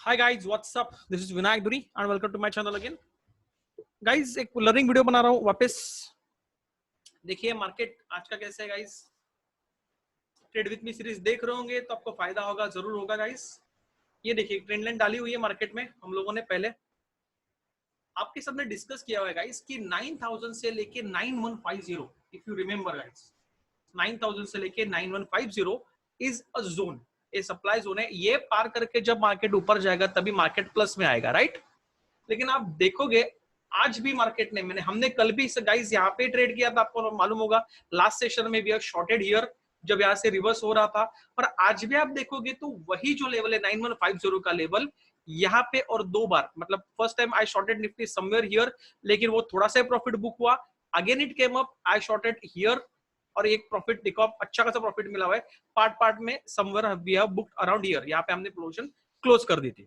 Hi guys, what's up? This is Vinayak Duri and welcome to my channel again. Guys, एक learning video बना रहा हूँ वापस. देखिए मार्केट आज का कैसे है guys. Trade with me series देख रहे होंगे तो आपको फायदा होगा, जरूर होगा गाइस. ये देखिए ट्रेंड लाइन डाली हुई है मार्केट में हम लोगों ने पहले आपके साथ में डिस्कस किया हुआ है गाइस कि 9000 से लेके 9150, इफ यू रिमेंबर गाइस, 9000 से लेके 9150 इज अ जोन, ये सप्लाई जोन है. ये पार करके जब मार्केट ऊपर जाएगा तभी मार्केट प्लस में आएगा, राइट. लेकिन आप देखोगे आज भी मार्केट ने हमने कल भी गाइस यहाँ पे ट्रेड किया था, आपको मालूम होगा. लास्ट सेशन में भी शॉर्टेड हियर जब यहाँ से रिवर्स हो रहा था. और आज भी आप देखोगे तो वही जो लेवल है 9150 का लेवल यहाँ पे, और दो बार मतलब first time I shorted Nifty somewhere here, लेकिन वो थोड़ा सा प्रॉफिट बुक हुआ. Again it came up, I shorted here और एक प्रॉफिट देखो, अच्छा खासा प्रॉफिट मिला हुआ है. पार्ट में somewhere we have booked around here, यहाँ पे हमने पोजीशन क्लोज कर दी थी.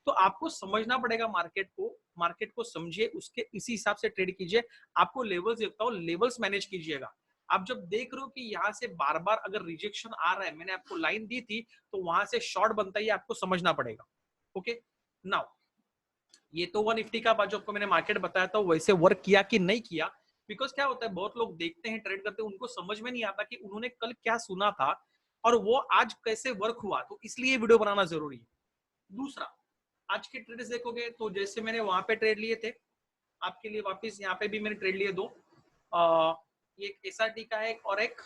तो आपको समझना पड़ेगा मार्केट को समझिए, उसके इसी हिसाब से ट्रेड कीजिए. आपको लेवल्स देता हूं, लेवल्स मैनेज कीजिएगा. आप जब देख रहे हो कि यहाँ से बार बार अगर रिजेक्शन आ रहा है, मैंने आपको लाइन दी थी तो वहां से शॉर्ट बनता है, आपको समझना पड़ेगा. ओके नाउ ये तो 150 का जो आपको मैंने मार्केट बताया था वैसे वर्क किया कि नहीं किया. बिकॉज क्या होता है, बहुत लोग देखते हैं ट्रेड करते हैं, उनको समझ में नहीं आता कि उन्होंने कल क्या सुना था और वो आज कैसे वर्क हुआ. तो इसलिए वीडियो बनाना जरूरी है. दूसरा, आज के ट्रेड्स देखोगे तो जैसे मैंने वहां पे ट्रेड लिए थे, आपके लिए वापस यहाँ पे भी मैंने ट्रेड लिए दो. ये एसआरटी का है और एक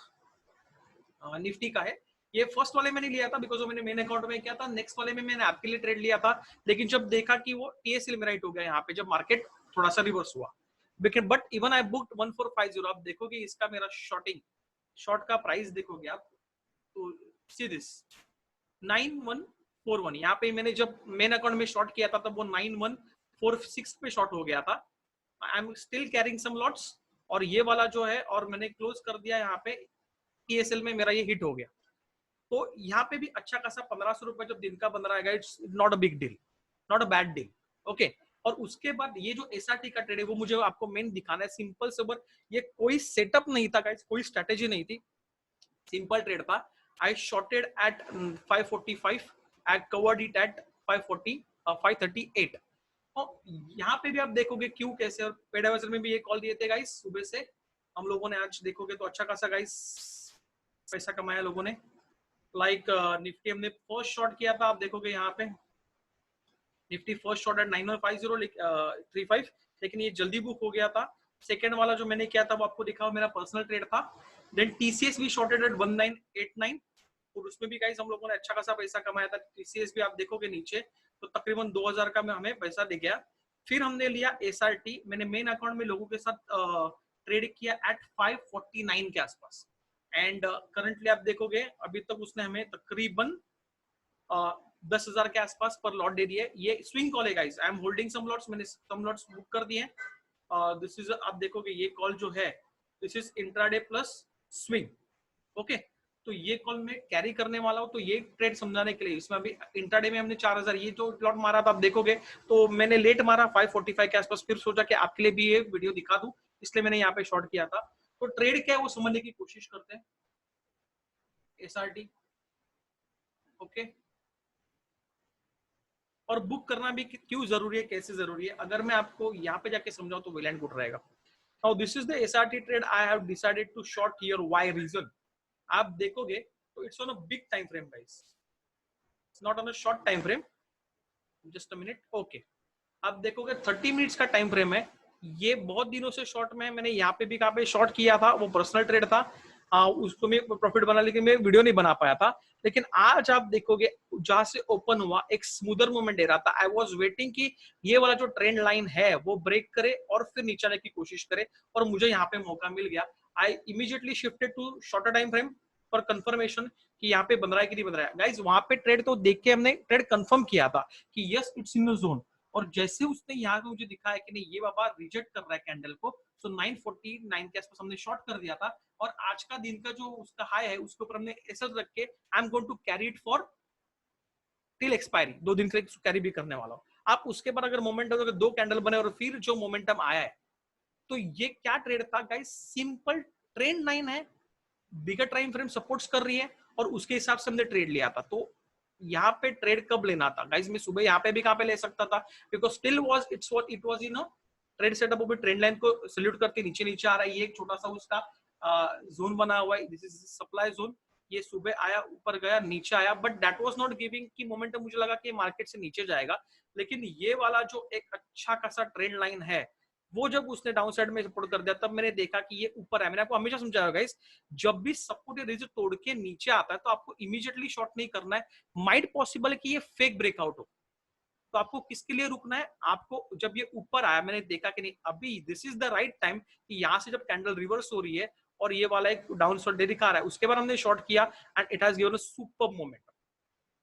निफ्टी का है. ये फर्स्ट वाले मैंने लिया था बिकॉज मैंने मेन अकाउंट में किया था. नेक्स्ट वाले में मैंने आपके लिए ट्रेड लिया था, लेकिन जब देखा कि वो टीएसएल में राइट हो गया यहाँ पे जब मार्केट थोड़ा सा रिवर्स हुआ. But even I booked 1450. आप देखोगे इसका मेरा शॉर्ट का प्राइस देखोगे आप तो सी दिस 9141. यहाँ पे मैंने जब मेन अकाउंट में शॉर्ट किया था तब वो 9146 पे शॉर्ट हो गया था. I am still carrying some lots और ये वाला जो है और मैंने क्लोज कर दिया यहाँ पे. टीएसएल में मेरा ये हिट हो गया. तो यहाँ पे भी अच्छा खासा 1500 रुपए जब दिन का बन रहा है, it's not a big deal, not a bad deal. Okay. और उसके बाद ये जो एसआरटी का ट्रेड है वो मुझे आपको मेन दिखाना है. सिंपल सोबर, ये कोई सेटअप नहीं था गाइस, कोई स्ट्रेटेजी नहीं थी, सिंपल ट्रेड था. I shorted at 545. I covered it at 540, 538. और यहाँ पे भी आप देखोगे क्यों कैसे. और पेड एडवाइजर में भी ये कॉल दिए थे गाइस सुबह से हम लोगों ने. आज देखोगे तो अच्छा खासा गाइस पैसा कमाया लोगों ने. लाइक निफ्टी हमने फर्स्ट शॉर्ट किया था, आप देखोगे यहाँ पे निफ्टी फर्स्ट शॉर्ट एट 915035, लेकिन ये जल्दी बुक हो गया था. सेकेंड वाला जो मैंने किया था वो आपको दिखा, मेरा पर्सनल ट्रेड था. देन टीसीएस भी शॉर्टेड एट 1989 और उसमें भी गाइस हम लोगों ने अच्छा खासा पैसा कमाया था. टीसीएस भी आप देखोगे नीचे तो तकरीबन 2000 का में हमें पैसा दे गया. फिर हमने लिया एसआरटी, मैंने मेन अकाउंट में लोगों के साथ ट्रेड किया एट 549 के आसपास. एंड करंटली आप देखोगे अभी तक उसने हमें तकरीबन 10,000 के आसपास पर लॉट दे दिए. ये स्विंग कॉल है guys, I am holding some lots, मैंने सम लॉट्स बुक कर दिए. दिस इज आप देखोगे ये कॉल जो है this is intraday plus swing. Okay. तो ये कॉल में कैरी करने वाला हूं. तो ये ट्रेड समझाने के लिए इसमें अभी इंट्राडे में हमने 4000 ये जो लॉट मारा था आप देखोगे तो मैंने लेट मारा 545 के आसपास. फिर सोचा कि आपके लिए भी ये वीडियो दिखा दूं, इसलिए मैंने यहाँ पे शॉर्ट किया था. तो ट्रेड क्या है वो समझने की कोशिश करते हैं. SRT okay. और बुक करना भी क्यों जरूरी है, कैसे जरूरी है, अगर मैं आपको यहाँ पे जाके समझाऊं तो वेल एंड गुड रहेगा. Now this is the SRT trade I have decided to short here. Why reason आप देखोगे तो it's on a big time frame guys, it's not on a short time frame. Just a minute. Okay. आप देखोगे 30 minutes का time frame है. ये बहुत दिनों से शॉर्ट में है. मैंने यहाँ पे भी कहाँ पे शॉर्ट किया था, वो पर्सनल ट्रेड था. उसको मैं प्रॉफिट बना, लेकिन मैं वीडियो नहीं बना पाया था. लेकिन आज आप देखोगे जहां से ओपन हुआ एक स्मूदर मूवमेंट दे रहा था. आई वाज वेटिंग कि ये वाला जो ट्रेंड लाइन है वो ब्रेक करे और फिर नीचे आने की कोशिश करे, और मुझे यहाँ पे मौका मिल गया. I immediately shifted to shorter time frame for confirmation कि यहाँ पे बन रहा है कि नहीं बन रहा है. गाइज वहां पे ट्रेड तो देख के हमने ट्रेड कंफर्म किया था कि yes it's in the zone. और जैसे उसने यहाँ पे मुझे दिखा है कि नहीं ये बाबा रिजेक्ट कर रहा है कैंडल को, सो 949 के आसपास हमने शॉर्ट कर दिया था. और आज का दिन का जो उसका हाई है उसके ऊपर हमने ऐसा रख के I am going to carry it for till expiry. 2 दिन के कैरी भी करने वाला हूं. आप उसके बाद अगर मोमेंटम अगर 2 कैंडल बने और फिर जो मोमेंटम आया है, तो ये क्या ट्रेड था गाइस, सिंपल ट्रेंड लाइन है, बिगर टाइम फ्रेम सपोर्ट्स कर रही है और उसके हिसाब से हमने ट्रेड लिया था. तो यहाँ पे ट्रेड कब लेना था गाइस, मैं सुबह यहाँ पे भी कहाँ पे ले सकता था, because still was it was in trade setup, वो भी ट्रेंड लाइन को सल्यूट करके नीचे नीचे आ रहा है। ये एक छोटा सा उसका जोन बना हुआ है, दिस इज सप्लाई जोन। ये सुबह आया, ऊपर गया, नीचे आया, but that was not giving की मोमेंटम। मुझे लगा कि मार्केट से नीचे जाएगा, लेकिन ये वाला जो एक अच्छा खासा ट्रेंड लाइन है, वो जब उसने डाउन साइड में सपोर्ट कर दिया, तब मैंने देखा कि ये ऊपर है। मैंने आपको हमेशा समझाया गाइस, जब भी सपोर्ट या रेजिस्टेंस तोड़ के नीचे आता है तो आपको इमीडिएटली शॉर्ट नहीं करना है। माइट पॉसिबल है कि ये फेक ब्रेकआउट हो, तो आपको किसके लिए रुकना है? आपको जब ये ऊपर आया, मैंने देखा कि नहीं अभी this is the right time, कि यहाँ से जब कैंडल रिवर्स हो रही है और ये वाला एक डाउन साइड दिखा रहा है, उसके बाद हमने शॉर्ट किया and it has given a super moment.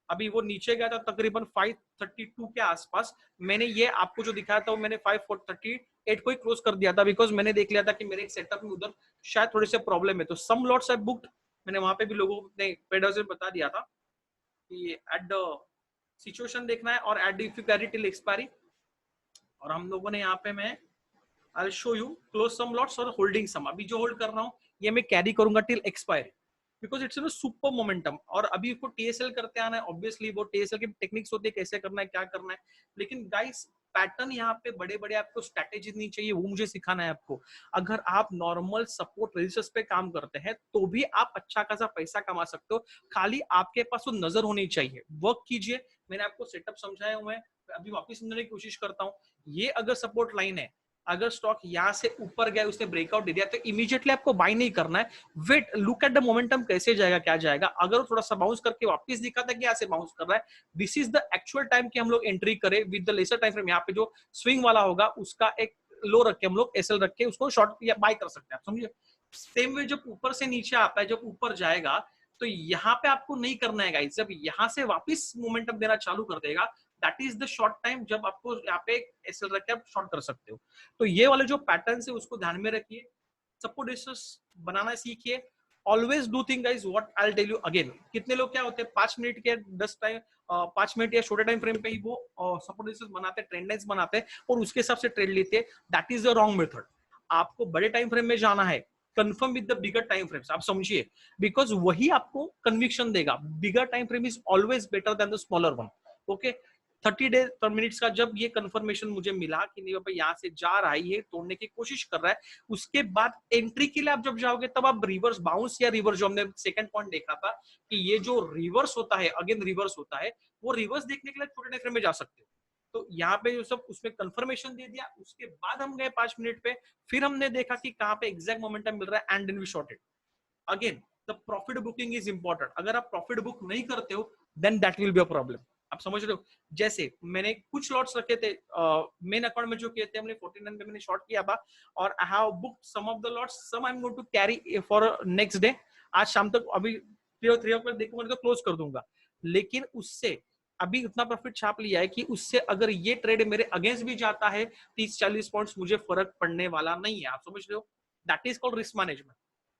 अभी वो नीचे गया था तकरीबन 532 के आसपास, मैंने ये आपको जो दिखाया था वो मैंने 538 को ही क्लोज कर दिया था, बिकॉज मैंने देख लिया था कि मेरे एक सेटअप में उधर शायद थोड़े से प्रॉब्लम है, तो सम लॉट्स आई बुक्ड। मैंने वहां पे भी लोगों ने पेडर्स में बता दिया था कि एट द सिचुएशन देखना है और at the if you carry till expiry. और हम लोगों ने यहाँ पे मैं I show you close some lots और होल्डिंग सम। अभी जो होल्ड कर रहा हूँ ये मैं कैरी करूंगा till expiry, because it's a super momentum. और अभी इसको टीएसएल करते आना है, ऑब्वियसली वो टीएसएल की टेक्निक्स होती है, कैसे करना है, क्या करना है। लेकिन गाइस पैटर्न यहाँ पे बड़े बड़े आपको स्ट्रैटेजी नहीं चाहिए, वो मुझे सिखाना है आपको। अगर आप नॉर्मल सपोर्ट रेजिस्टेंस पे काम करते हैं तो भी आप अच्छा खासा पैसा कमा सकते हो, खाली आपके पास वो नजर होनी चाहिए। वर्क कीजिए, मैंने आपको सेटअप समझाए हुए हैं, अभी वापस समझने की कोशिश करता हूँ। ये अगर सपोर्ट लाइन है, अगर स्टॉक यहाँ से ऊपर गया, उसने ब्रेकआउट दे दिया, तो इमीडिएटली आपको बाय नहीं करना है। Wait, look at the momentum, कैसे जाएगा, क्या जाएगा। अगर वो थोड़ा सा बाउंस करके वापस दिखाता है कि यहाँ से बाउंस कर रहा है, this is the actual time कि हम लोग एंट्री करें with the lesser time frame. यहाँ पे जो स्विंग वाला होगा उसका एक लो रख के हम लोग एसएल रख के उसको शॉर्ट या बाय कर सकते हैं, आप समझिए। सेम वे जब ऊपर से नीचे आता है, जब ऊपर जाएगा, तो यहाँ पे आपको नहीं करना है गाइस। जब यहाँ से वापस मोमेंटम देना चालू कर देगा, that is the short time जब आपको यहाँ पे एसएल रख के आप शॉर्ट कर सकते हो। तो ये वाले जो पैटर्न है उसको ध्यान में रखिए, सपोर्ट रेजिस्टेंस बनाना सीखिए। Always do thing guys what I will tell you again. कितने लोग क्या होते हैं 5 मिनट के 10 टाइम 5 मिनट या छोटे टाइम फ्रेम पे ही वो सपोर्ट रेजिस्टेंस बनाते हैं, ट्रेंड लाइंस बनाते हैं और उसके हिसाब से ट्रेड लेते हैं। That is the wrong method. आपको बड़े टाइम फ्रेम में जाना है, confirm with the bigger time frames, आप समझिए, बिकॉज वही आपको कन्विक्शन देगा। Bigger time frame is always better than the smaller one. Okay, 30 days पर मिनट्स का जब ये कंफर्मेशन मुझे मिला कि नहीं बाबा यहाँ से जा रहा है, ये तोड़ने की कोशिश कर रहा है, उसके बाद एंट्री के लिए आप जब जाओगे तब आप रिवर्स बाउंस या रिवर्स, जो हमने सेकंड पॉइंट देखा था कि ये जो रिवर्स होता है, अगेन रिवर्स होता है, वो रिवर्स देखने के लिए छोटे टाइम फ्रेम में जा सकते हो। तो यहाँ पे जो सब उसमें कंफर्मेशन दे दिया, उसके बाद हम गए 5 मिनट पे, फिर हमने देखा कि कहाँ पे एग्जैक्ट मोमेंटम मिल रहा है and then we shorted. Again the profit booking is important. अगर आप प्रॉफिट बुक नहीं करते हो then that will be a problem, आप समझ रहे हो। जैसे मैंने कुछ लॉट्स रखे थे मेन अकाउंट में, जो किए थे हमने 49 पे मैंने शॉर्ट किया था, और I have booked some of the lots, some I am going to carry for next day. आज शाम तक, अभी 3 o'clock देखूंगा तो क्लोज कर दूंगा। लेकिन उससे अभी उतना प्रॉफिट छाप लिया है कि उससे अगर ये ट्रेड मेरे अगेंस्ट भी जाता है 30-40 पॉइंट्स, मुझे फर्क पड़ने वाला नहीं है, आप समझ रहे हो। That is called risk management.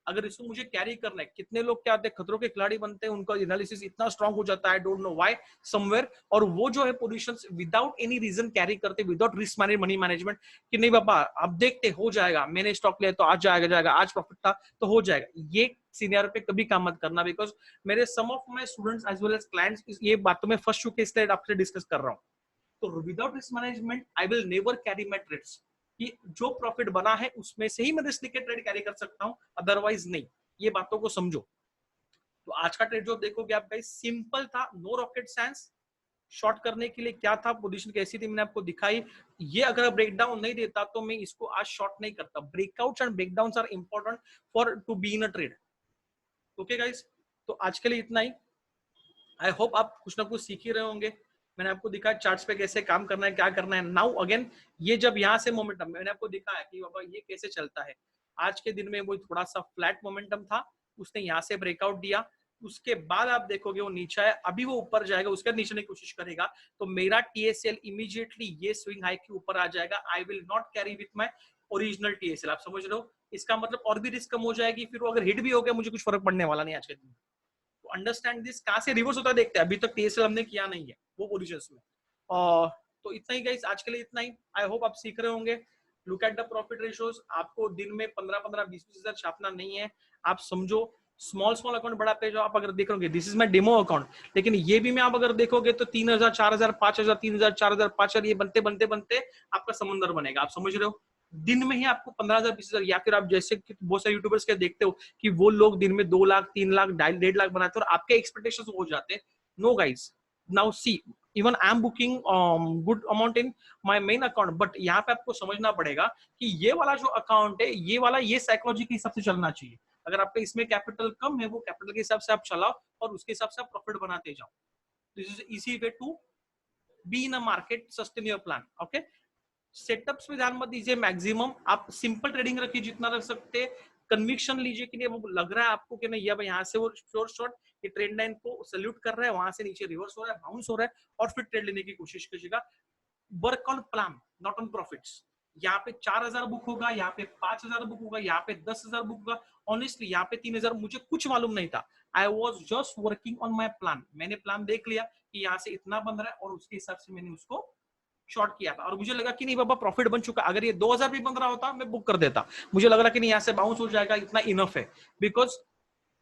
अगर इसको मुझे कैरी करना है, कितने लोग क्या होते हैं खतरों के खिलाड़ी बनते हैं, उनका एनालिसिस इतना स्ट्रांग हो जाता है, डोंट नो व्हाई समवेयर, और वो जो है positions without any reason carry करते, without risk manage money management, कि नहीं बाबा अब देखते हो जाएगा, मैंने स्टॉक लिया तो आज जाएगा, आज प्रॉफिट था तो हो जाएगा। ये सीनियर पे कभी काम मत करना, बिकॉज मेरे some of my students as well as clients ये बातों में फंस चुके, इसलिए आपसे डिस्कस कर रहा हूँ। तो without risk management I will never carry my trades, कि जो प्रॉफिट बना है उसमें से ही मैं रिस्क लेके ट्रेड कैरी कर सकता हूं, अदरवाइज नहीं। ये बातों को समझो। तो आज का ट्रेड जो देखोगे आप गाइस, सिंपल था, नो रॉकेट साइंस। शॉर्ट करने के लिए क्या था, पोजीशन कैसी थी मैंने आपको दिखाई। ये अगर ब्रेक डाउन नहीं देता तो मैं इसको आज शॉर्ट नहीं करता। Breakouts and breakdowns are important for to be in a trade. Okay guys, तो आज के लिए इतना ही। आई होप आप कुछ ना कुछ सीख ही रहे होंगे। मैंने आपको दिखाया चार्ट्स पे कैसे काम करना है, क्या करना है। नाउ अगेन, ये जब यहाँ से मोमेंटम मैंने आपको दिखाया कि बाबा ये कैसे चलता है। आज के दिन में वो थोड़ा सा फ्लैट मोमेंटम था, उसने यहाँ से ब्रेकआउट दिया, उसके बाद आप देखोगे वो नीचे है, अभी वो ऊपर जाएगा, उसके नीचे की कोशिश करेगा, तो मेरा टीएसएल इमीडिएटली ये स्विंग हाई के ऊपर आ जाएगा। I will not carry with my original TSL, आप समझ रहे हो। इसका मतलब और भी रिस्क कम हो जाएगी, फिर वो अगर हिट भी हो गया मुझे कुछ फर्क पड़ने वाला नहीं आज के दिन। तो अंडरस्टैंड दिस, कहां से रिवर्स होता है देखते हैं। अभी तक टीएसएल हमने किया नहीं है वो पोजीशंस में। तो इतना ही गाइस, आज के लिए इतना ही। आई होप आप सीख रहे होंगे। Look at the profit ratios. आपको दिन में 15-15, 20-20 हजार छापना नहीं है। आप समझो स्मॉल स्मॉल अकाउंट बढ़ाते जाओ। आप अगर देखोगे, this is my demo account, लेकिन ये भी में आप अगर देखोगे तो 3000, 4000, 5000, 3000, 4000, 5000 ये बनते बनते बनते आपका समंदर बनेगा। आप समझ रहे हो? दिन में ही आपको 15,000, 20,000, या फिर आप जैसे कि बहुत सारे यूट्यूबर्स के देखते हो कि वो लोग दिन में 2 लाख, 3 लाख, 1.5 लाख बनाते हैं और आपके एक्सपेक्टेशंस हो जाते हैं। No guys, now see, even I am booking good amount in my main account, but यहाँ पे आपको समझना पड़ेगा कि ये वाला जो अकाउंट है, ये वाला ये साइकोलॉजी के हिसाब से चलना चाहिए। अगर आपका इसमें कैपिटल कम है, वो कैपिटल के हिसाब से आप चलाओ और उसके हिसाब से आप प्रॉफिट बनाते जाओ। This is easy way to be in a market, sustain your plan. Okay, setups पे ध्यान मत दीजिए, मैक्सिमम आप सिंपल ट्रेडिंग रखिए जितना रख सकते। कन्विक्शन लीजिए कि नहीं, वो लग रहा है आपको कि नहीं, अब यहाँ से वो शॉर्ट शॉर्ट ये ट्रेंड लाइन को सैल्यूट कर रहा है, वहां से नीचे रिवर्स हो रहा है, बाउंस हो रहा है, और फिर ट्रेड लेने की कोशिश कीजिएगा। Work on plan, not on profits. यहाँ पे 4000 बुक होगा, यहाँ पे 5000 बुक होगा, यहाँ पे 10,000 बुक होगा। ऑनेस्टली यहाँ पे 3000 मुझे कुछ मालूम नहीं था। I was just working on my plan. मैंने प्लान देख लिया कि यहाँ से इतना बन रहा है और उसके हिसाब से मैंने उसको शॉर्ट किया था, और मुझे लगा कि नहीं बाबा प्रॉफिट बन चुका। अगर ये 2000 भी बन रहा होता मैं बुक कर देता। मुझे लग रहा कि नहीं, यहाँ से बाउंस हो जाएगा, इतना इनफ है। बिकॉज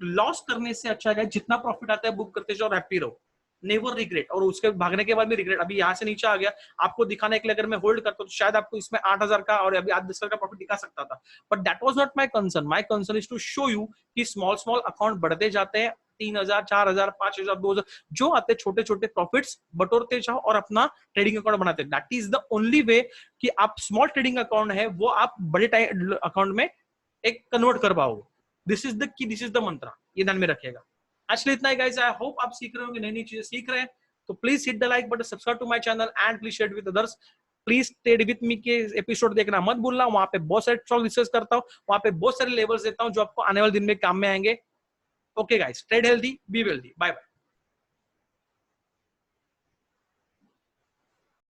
लॉस करने से अच्छा है जितना प्रॉफिट आता है बुक करते जाओ, हैप्पी रहो, नेवर रिग्रेट। और उसके भागने के बाद भी रिग्रेट। अभी यहाँ से नीचे आ गया, आपको दिखाने के लिए अगर मैं होल्ड करता तो शायद आपको इसमें 8000 का और अभी 8-10 का प्रॉफिट दिखा सकता था, but that was not my concern. My concern is to show you कि स्मॉल स्मॉल अकाउंट बढ़ते जाते हैं, 3000, 4000, 5000, 2000 जो आते हैं, छोटे छोटे प्रॉफिट्स बटोरते जाओ और अपना ट्रेडिंग अकाउंट बनाते हैं। That is the only way कि आप स्मॉल ट्रेडिंग अकाउंट है वो आप बड़े अकाउंट में एक कन्वर्ट कर पाओगे। This is the key, this is the मंत्र, ये ध्यान में रखिएगा। आज इतना ही गाइस, आई होप आप सीख रहे होंगे, नई नई चीजें सीख रहे हैं। तो please hit the like button, subscribe to my channel and please share with others. Please trade with me के एपिसोड देखना मत भूलना, वहां पे बहुत सारे स्टॉक डिस्कस करता हूँ, वहां पे बहुत सारे लेवल्स देता हूँ जो आपको आने वाले दिन में काम में आएंगे। Okay guys, trade healthy, be wealthy, bye bye.